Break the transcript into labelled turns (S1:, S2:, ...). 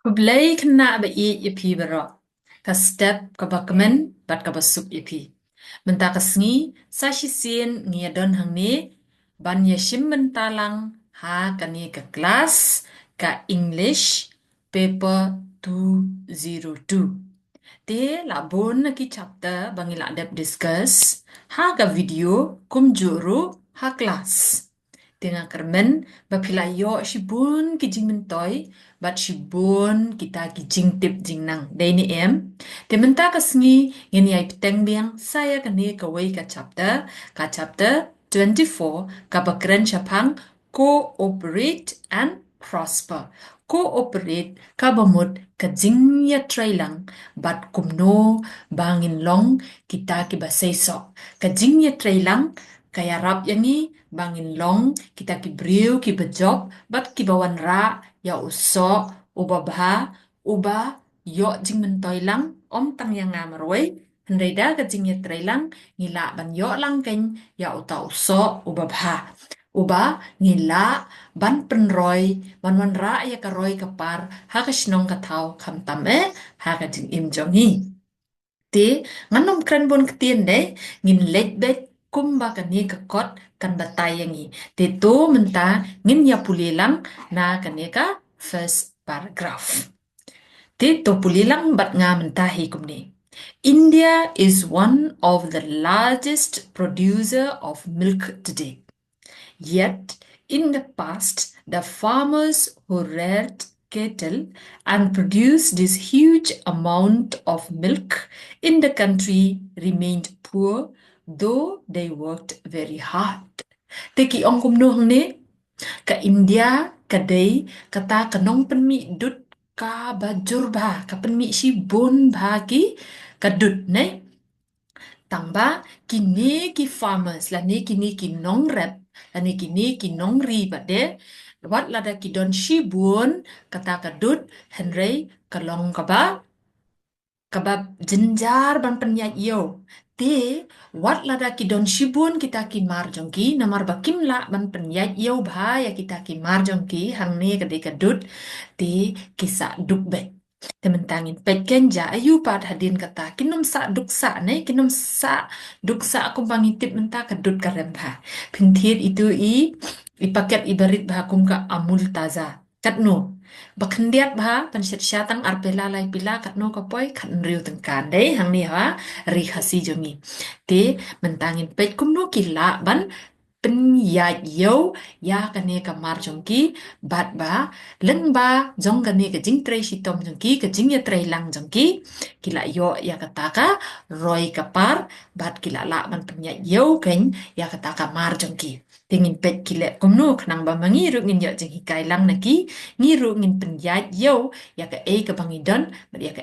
S1: Kublai kena ba ipi baro. Ka step ka bakmen bat ka basup ipi. Menta ka sngi sa sien ngia don hang ni ban ya shim mentalang ha ka ni ka kelas ka English paper 202. Te la bon na ki chapter bangi la dep discuss ha ka video kum juru ha kelas. Tengah kermen bapila yo si bun ki jing mentoy bat si bun kita ki jing tip jing nang dai ni em te menta ka sngi ngeni ai piteng biang saya ka ne ka wei ka chapter 24 ka bakren chapang cooperate and prosper. Cooperate ka bamut ka jing ya trailang bat kumno bangin long kita ki basaiso ka jing ya trailang kaya rap yang ni bangin long kita ki briu ki bejob bat ki bawan ra ya usok uba bha uba yo jing mentoy lang om tang yang ngamarway hendai da ka jing ya trailang ngila ban yo lang ken ya uta usok uba bha uba ngila ban penroy ban wan ra ya ka roy ka par ha ka shnong ka thau kham tam ha ka jing im jongi ti nganom kran bon ktien de ngin lek bet kumba ka ni ka kot kan batayangi te to menta ngin ya pulilang na ka ni ka first paragraph te to pulilang bat nga menta hi kumni. India is one of the largest producer of milk today. Yet, in the past, the farmers who reared cattle and produced this huge amount of milk in the country remained poor, though they worked very hard. Teki ong kumno hang ne ka India kadai kata kanong penmi dut ka bajur ba ka penmi si bon ba ki kadut ne tamba kini ki farmers la ne kini ki nong rep la ne kini ki nong ri ba de wat la da ki don shi buon kata kadut henry kalong kabab jenjar ban penyat yo te wat la da ki don shi buon kita ki mar jongki namar bakim la ban penyat yo bha ya kita ki mar jongki hang ne kade kadut te kisa duk be tementangin petken ja ayu pad hadin kata kinom sa duk sa ne kinom sa duk sa aku pangitip menta kedut karem bha pintir itu i paket ibarit bha kum ka amul taza katno bakhendiat bha panset syatang arpela lai pila katno kapoy khan riu tengkan dei hang ni ha ri khasi jongi te mentangin pet kum no kila ban penyat yo ya kane kamar jongki bat ba leng ba jong kane ke jing tray sitom jongki ke jing ya tray lang jongki kila yo ya kataka roy kapar bat kila la ban penyat yo ken ya kataka mar jongki tingin pet kile kumno khnang ba mangiru ngin yo jing hikai lang naki ngiru ngin penyat yo ya ka e ka bangidon ya ka